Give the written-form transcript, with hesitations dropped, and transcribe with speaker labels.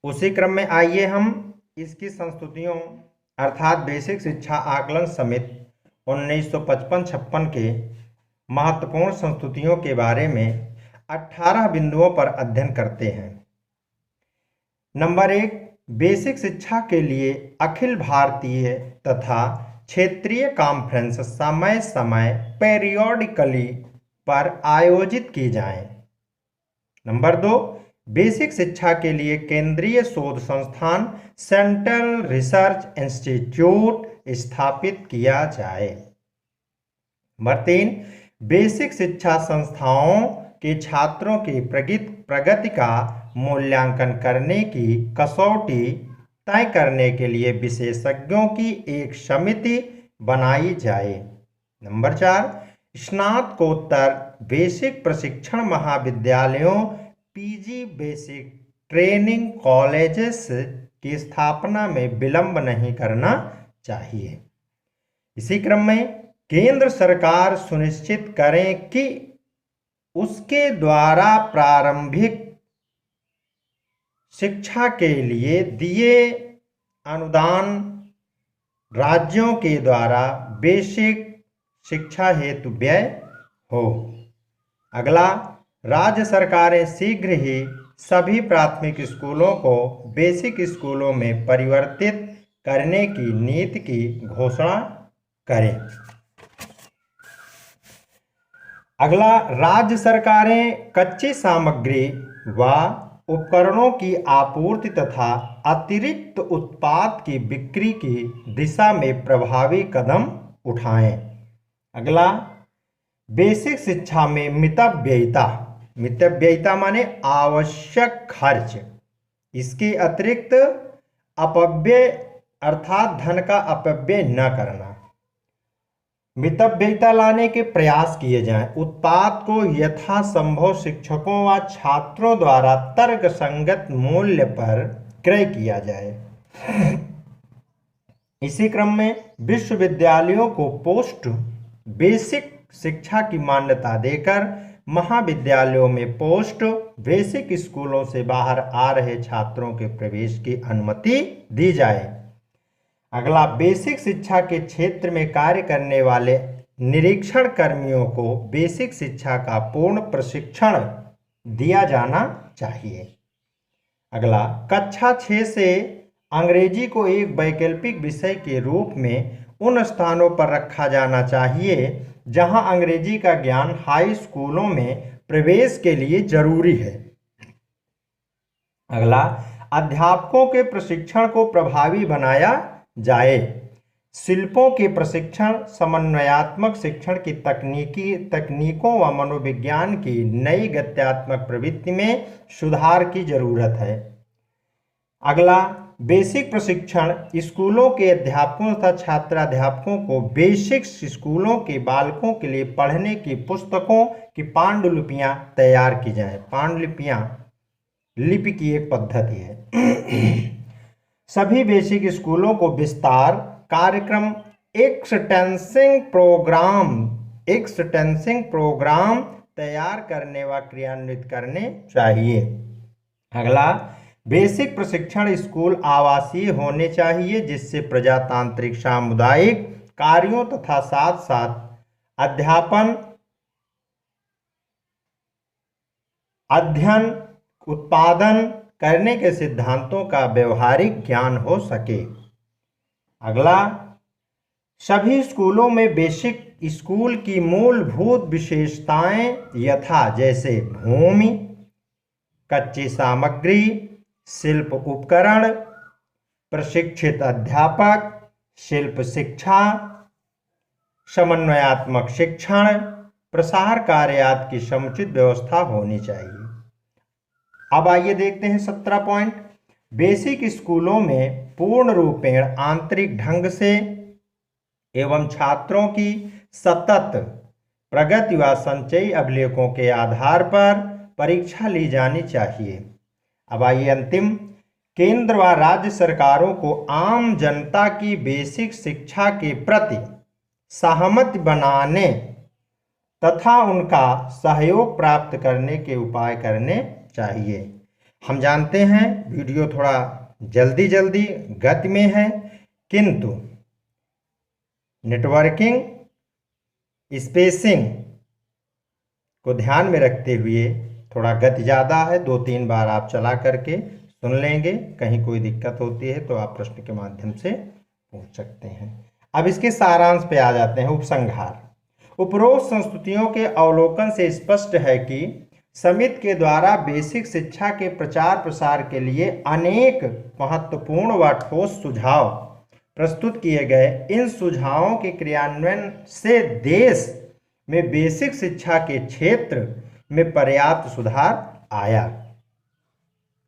Speaker 1: उसी क्रम में आइए हम इसकी संस्तुतियों अर्थात बेसिक शिक्षा आकलन समिति 1955-56 के महत्वपूर्ण संस्तुतियों के बारे में 18 बिंदुओं पर अध्ययन करते हैं। नंबर 1, बेसिक शिक्षा के लिए अखिल भारतीय तथा क्षेत्रीय कॉन्फ्रेंस समय समय पेरियोडिकली पर आयोजित की जाएं। नंबर 2, बेसिक शिक्षा के लिए केंद्रीय शोध संस्थान सेंट्रल रिसर्च इंस्टीट्यूट स्थापित किया जाए। नंबर 3, बेसिक शिक्षा संस्थाओं के छात्रों की प्रगति का मूल्यांकन करने की कसौटी तय करने के लिए विशेषज्ञों की एक समिति बनाई जाए। नंबर 4, स्नातकोत्तर बेसिक प्रशिक्षण महाविद्यालयों पीजी बेसिक ट्रेनिंग कॉलेजेस की स्थापना में विलंब नहीं करना चाहिए। इसी क्रम में केंद्र सरकार सुनिश्चित करें कि उसके द्वारा प्रारंभिक शिक्षा के लिए दिए अनुदान राज्यों के द्वारा बेसिक शिक्षा हेतु व्यय हो। अगला, राज्य सरकारें शीघ्र ही सभी प्राथमिक स्कूलों को बेसिक स्कूलों में परिवर्तित करने की नीति की घोषणा करें। अगला, राज्य सरकारें कच्ची सामग्री व उपकरणों की आपूर्ति तथा अतिरिक्त उत्पाद की बिक्री की दिशा में प्रभावी कदम उठाएं। अगला, बेसिक शिक्षा में मितव्ययिता माने आवश्यक खर्च, इसके अतिरिक्त अपव्यय अर्थात धन का अपव्यय न करना, मितव्ययिता लाने के प्रयास किए जाएं। उत्पाद को यथासंभव शिक्षकों व छात्रों द्वारा तर्कसंगत मूल्य पर क्रय किया जाए। इसी क्रम में विश्वविद्यालयों को पोस्ट बेसिक शिक्षा की मान्यता देकर महाविद्यालयों में पोस्ट बेसिक स्कूलों से बाहर आ रहे छात्रों के प्रवेश की अनुमति दी जाए। अगला, बेसिक शिक्षा के क्षेत्र में कार्य करने वाले निरीक्षण कर्मियों को बेसिक शिक्षा का पूर्ण प्रशिक्षण दिया जाना चाहिए। अगला, कक्षा 6 से अंग्रेजी को एक वैकल्पिक विषय के रूप में उन स्थानों पर रखा जाना चाहिए जहां अंग्रेजी का ज्ञान हाई स्कूलों में प्रवेश के लिए जरूरी है। अगला, अध्यापकों के प्रशिक्षण को प्रभावी बनाया जाए। शिल्पों के प्रशिक्षण, समन्वयात्मक शिक्षण की तकनीकों व मनोविज्ञान की नई गत्यात्मक प्रवृत्ति में सुधार की जरूरत है। अगला, बेसिक प्रशिक्षण स्कूलों के अध्यापकों तथा छात्राध्यापकों को बेसिक स्कूलों के बालकों के लिए पढ़ने की पुस्तकों की पांडुलिपियां तैयार की जाएं। पांडुलिपियां लिपि की एक पद्धति है। सभी बेसिक स्कूलों को विस्तार कार्यक्रम एक्सटेंसिंग प्रोग्राम तैयार करने व क्रियान्वित करने चाहिए। अगला, बेसिक प्रशिक्षण स्कूल आवासीय होने चाहिए जिससे प्रजातांत्रिक सामुदायिक कार्यों तथा साथ साथ अध्ययन उत्पादन करने के सिद्धांतों का व्यवहारिक ज्ञान हो सके। अगला, सभी स्कूलों में बेसिक स्कूल की मूलभूत विशेषताएं यथा जैसे भूमि, कच्ची सामग्री, शिल्प उपकरण, प्रशिक्षित अध्यापक, शिल्प शिक्षा, समन्वयात्मक शिक्षण, प्रसार कार्य आदि की समुचित व्यवस्था होनी चाहिए। अब आइए देखते हैं 17 पॉइंट। बेसिक स्कूलों में पूर्ण रूपेण आंतरिक ढंग से एवं छात्रों की सतत प्रगति व संचयी अभिलेखों के आधार पर परीक्षा ली जानी चाहिए। अब आइए अंतिम, केंद्र व राज्य सरकारों को आम जनता की बेसिक शिक्षा के प्रति सहमति बनाने तथा उनका सहयोग प्राप्त करने के उपाय करने चाहिए। हम जानते हैं वीडियो थोड़ा जल्दी जल्दी गति में है, किंतु नेटवर्किंग स्पेसिंग को ध्यान में रखते हुए थोड़ा गति ज़्यादा है। 2-3 बार आप चला करके सुन लेंगे। कहीं कोई दिक्कत होती है तो आप प्रश्न के माध्यम से पूछ सकते हैं। अब इसके सारांश पे आ जाते हैं। उपसंहार। उपरोक्त संस्तुतियों के अवलोकन से स्पष्ट है कि समिति के द्वारा बेसिक शिक्षा के प्रचार प्रसार के लिए अनेक महत्वपूर्ण व ठोस सुझाव प्रस्तुत किए गए। इन सुझावों के क्रियान्वयन से देश में बेसिक शिक्षा के क्षेत्र में पर्याप्त सुधार आया।